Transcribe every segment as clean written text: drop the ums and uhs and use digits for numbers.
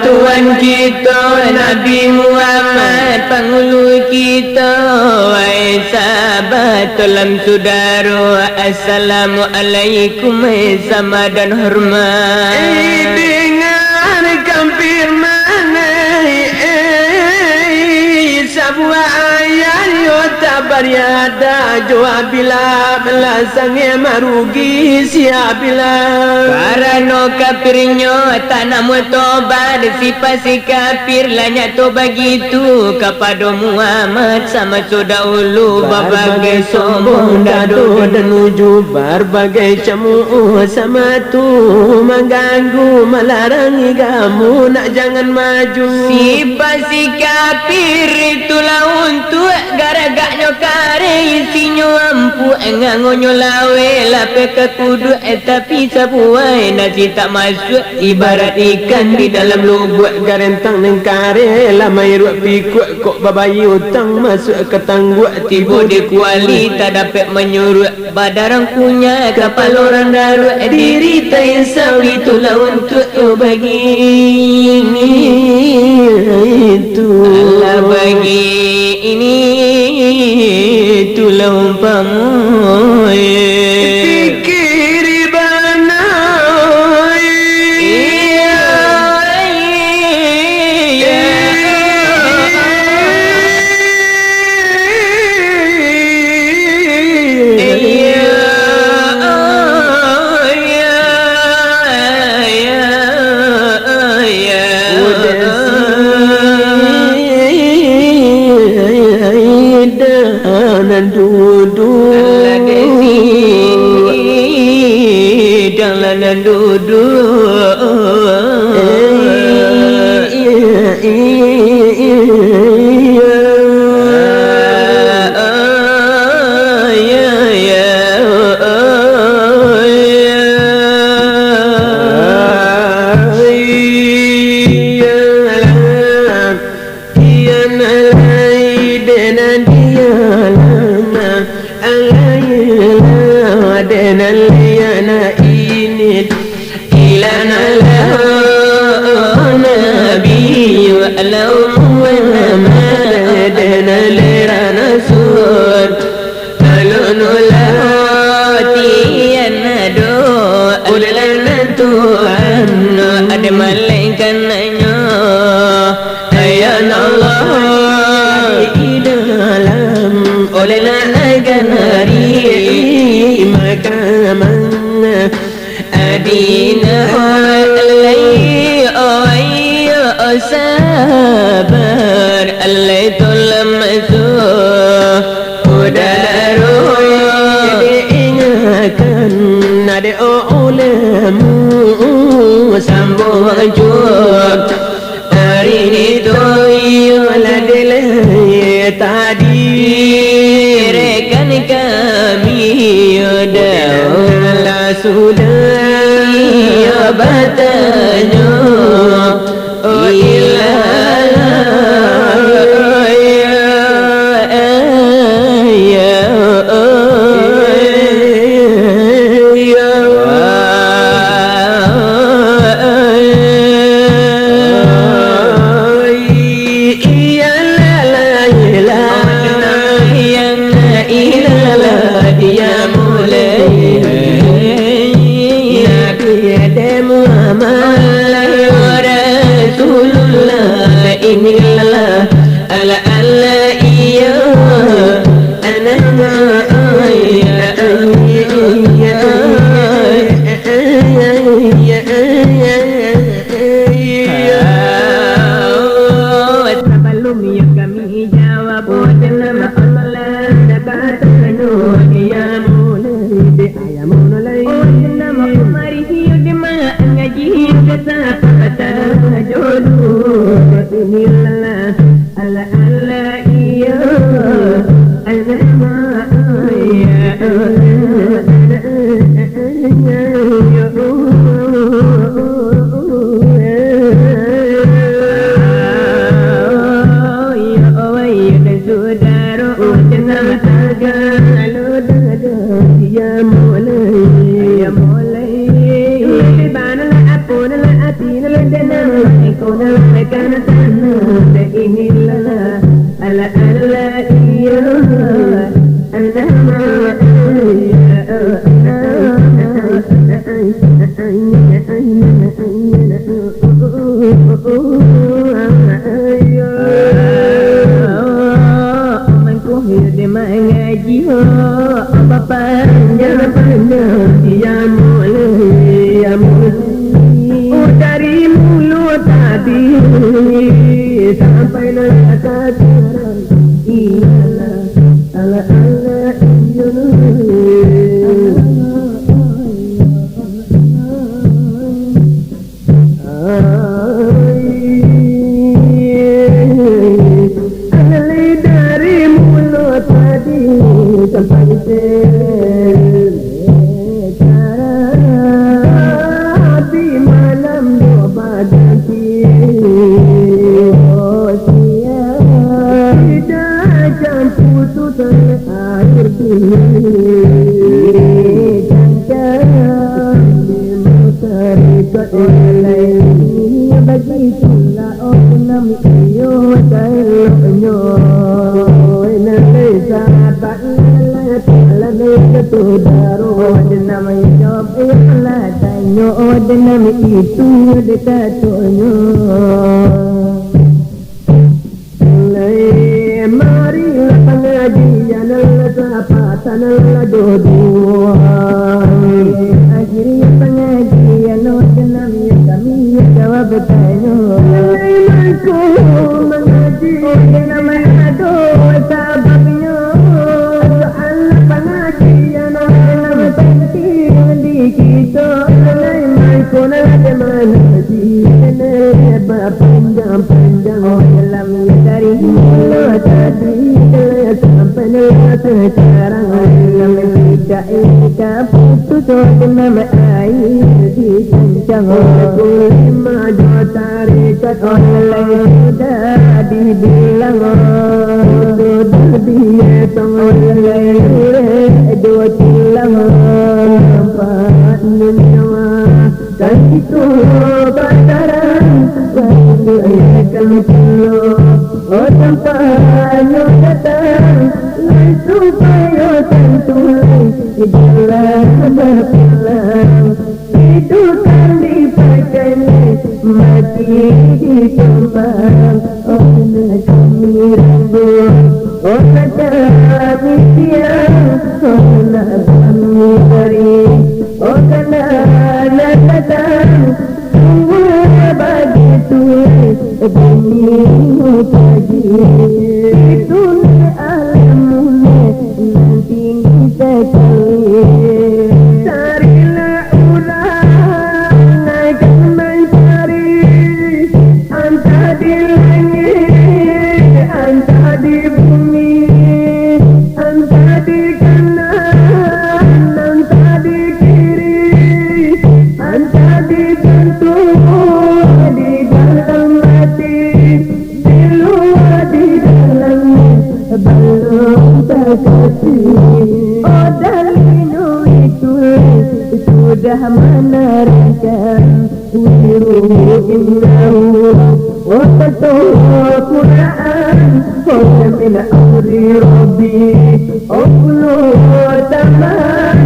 Tuhan kita Nabi Muhammad penghulu kita, wahai sahabat dalam saudara, assalamualaikum sama dan hormat. Dengarkan firman sebuah ayat yotabar yada jawab bila belasangnya marugi siapila karena kafirnya tak nak tobat sifat si kafir lanya tu begitu kepada Muhammad sama sodahulu berbagai sombong dadu dan ujub berbagai cemooh sama tu mengganggu melarang kamu nak jangan maju. Sifat si kafir itulah untuk garagaknya kare isinya ampu engangonyo lawe lape ke kudu tapi sabuai nasi tak masuk ibarat ikan di dalam lubuk garentang neng kare lamai ruak pikuk kok babayi utang masuk ke tangguak tiba di kuali tak dapat menyuruh badarang punya kapal orang daru diri tak insaf itulah untuk bagi itu Allah bagi ini itulah umpamu pikir bana dan duduk adina alai sabar alaitul masuh udaru diingatkan ada ulama sambung juk hari itu ialah delay tadi rekan kami dah sudah ia bertanya oh bumi pagi itu alamune nanti kita cari carilah orang akan mencari anta di langit anta di bumi anta di kanan anta di kiri anta di jantung di dalam hati di luar di dalam belum terkasih oh dalinu itu sudah menerangkan wiruhu innahu wa betul Quran wa min amri rabbi kullu taman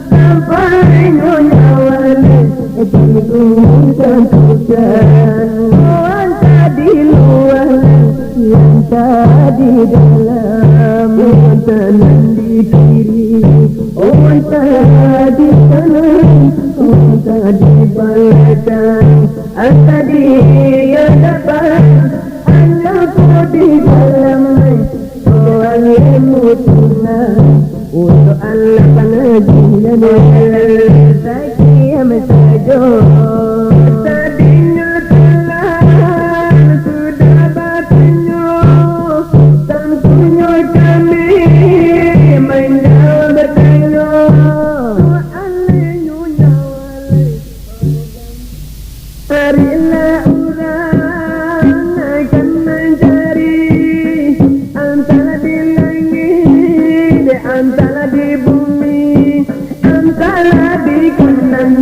sampai nyawale dibutuhkan oh anta di luar anta di dalam anta di kiri oh anta di kanan anta di belakang anta di depan anakku di dalam oh alimu Tuhan untuk Allah pengajian Al-Zakiyam saja tadinya telah sudah batinnya tentunya kami menjawab bertanya alimu nawale harilah orang akan mencari antara di langit antara di bumi antara di kanan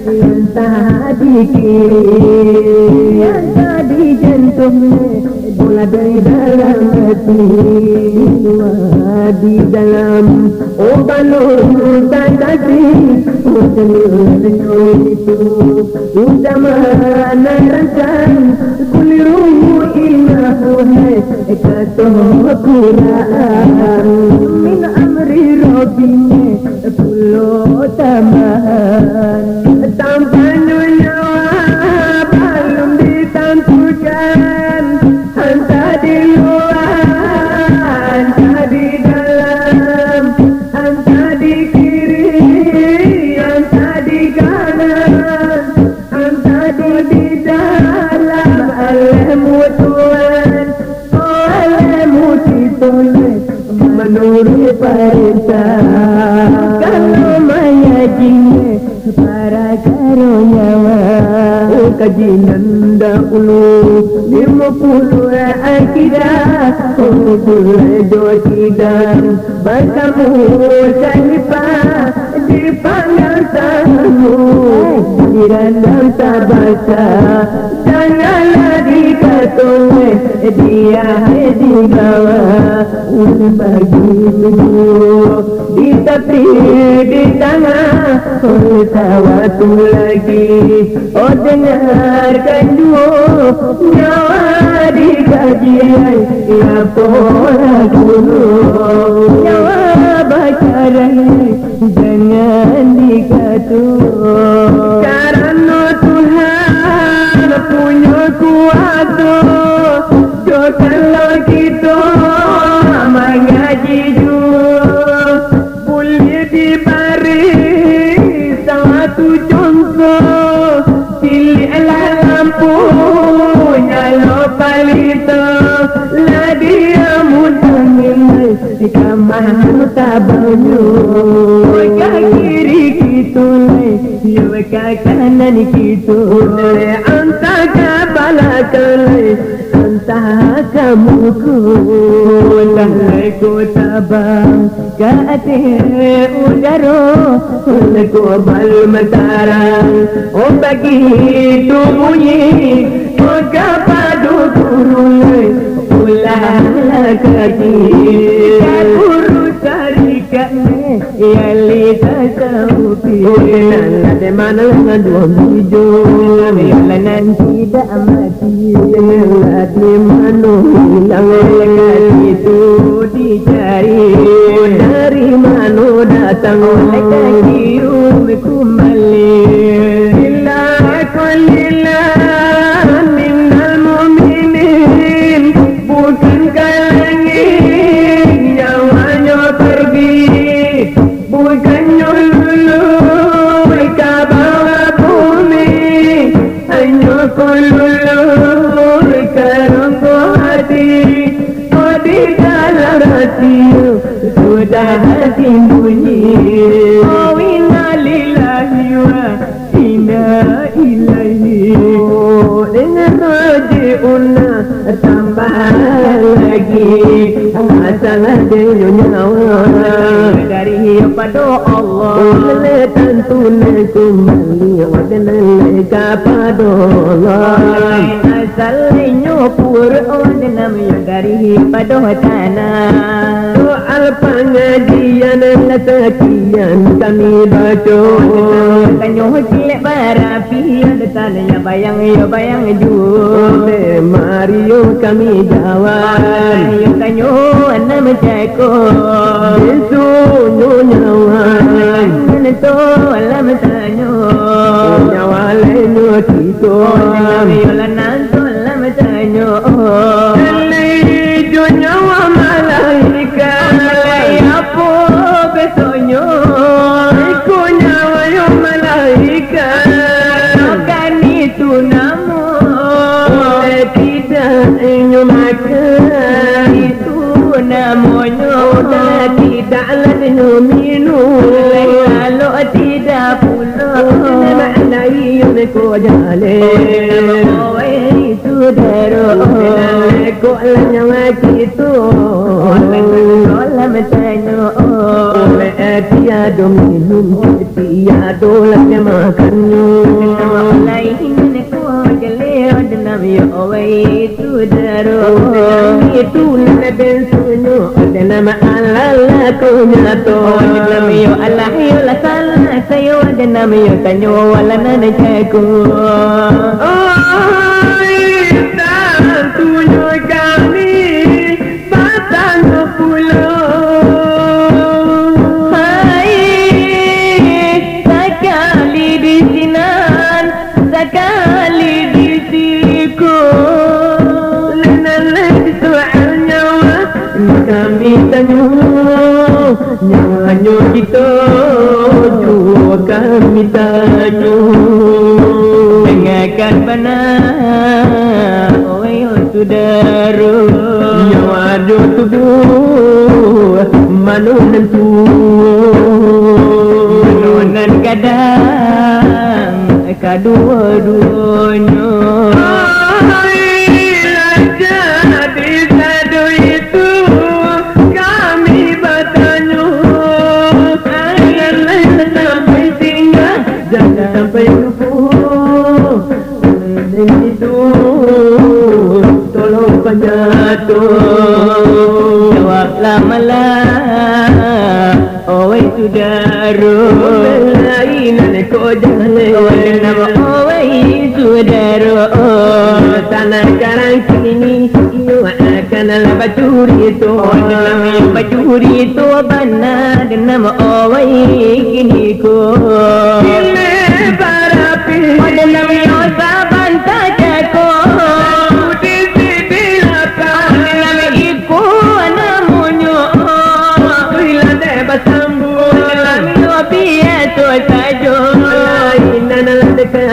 antara di kiri antara di jantungnya bola dari dalam hati di dalam oh balon tadi oh senyum itu sudah menerangkan kuliruhu innahu kata Quran min amri rabbinya kullu taman tampaknya nyawa belum ditentukan anta di luar anta di dalam anta di kiri anta di kanan anta di dalam alamu Tuhan oh alamu Tuhan menurut perintah kalau menyajinya para karunia kajian dahulu 50 akidah untuk dan berkamu sahifah dipandang tamu dirandang tabasa janganlah dikatakan dia di bawah bagi di tepi di tengah sawatu lagi oh dengarkan dua nyawa di kajian ya pola dulu nyawa bacaran jangan dikatakan karena Tuhan punya kuasa kalau kita mengaji boleh diberi satu contoh pilihlah lampu nyala palita lah dia mudahnya kamar tabanyu ke kiri kita ke kanan kita anta ke belakang entah kamu ku lahai ku tabang ke hati udara ku bal mentarang oh begitu bunyi oh kapadu turun ulah kaki kuru tarikane ya lita saupi ada mana dua hijau yang nanti tidak mati hati manu hilang itu dicari dari mana datang kirim kembali illa kulillah minal mu'min kululur karungku hati, oh di dalam hati sudah sembunyi. Oh innalillahi wa inna ilaihi. Oh dengan roji'una tambah lagi masalah dia nyawa dari pada Allah. Tentu kembali wadana kepada Allah. Asalnya Quran namanya dari pada tanah. Soal pengajian sekian kami baca. Tanya cilik barapi ada tanya bayang ya bayang juga. Mario kami jawab. Tanya nama ceko. Besok nyawa. Itu alam tanya. Nyawa lainnya kita. Yola nanti alam tanya. Ini nyawa malaikat. Apa besoknya? Aku nyawa yang malaikat. Bukan itu nama. Tidak ingin makan. Itu namanya. Tidak lalu minum. Kalau tidak pula maknai ko jale. Oh saudara, ko nyawa kita. Olam tanya, tiada minum, tiada lagi makannya. Lain ko jale adam ya oi saudara. Itu lebih sunyo nama Allah ko nyato. Nama Allah ya la salah sayo nama ya tanyo wala na ceko. Tunyo kami batang pulau. Hai sekali di sinan, sekali di siku. Lenan soal nyawa kami tanyo, nyawa kita juga kami tanyo. Dengarkan benar, saudara, nyawa ada tubuh manunan tu, manunan kadang kedua-duanya. Jadi satu itu kami bertanya, jangan sampai singgah, jangan sampai lupa. Itu tolong penjatuh, jawablah malah, oh saudara. Lain ko jangan nama oh saudara. Tanah karang kini iyo akan bacuri itu. Nama bacuri itu benar nama oh kini ko. Kini barapi. Pada nama saban tajako.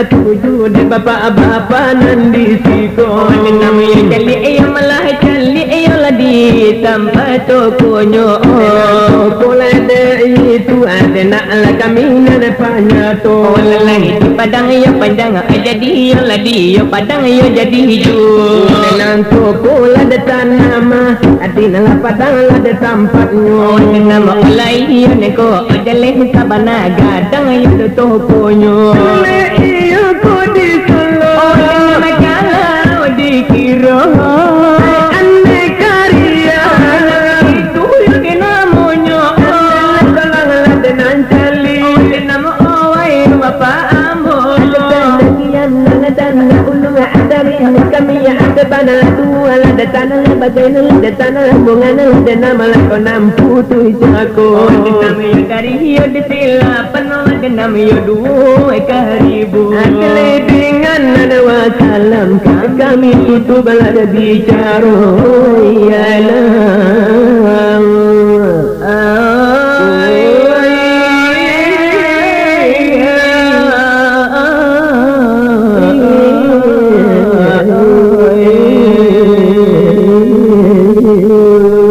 Tujuh dan bapa-bapa nanti siko. Namanya cali ayo malah cali ayo lah di tempat tokonya. Kola itu ada nak lah kami nana panyato. Lelah itu padang ya padang jadi yo lah di yo padang yo jadi hijau. Nang toko lah ada tanama, adi nang padang lah ada tempatnya. Nama ulai yo neko ada leh sabana gadang yo tokonya. Aku disolo, kalau dikira aneh karya itu yang namanya. Tolonglah dengan cali nama awai bapa ambo. Sekian dan ulung dari kami ada pada dua ada tanah bagai ada tanah bunga ada nama lakon nampu tu jago. Nama dari hiyo ditila penuh nama yo dua karibu. Akli dengan nada wasalam kami tutup balada bicara. Ya Aduh.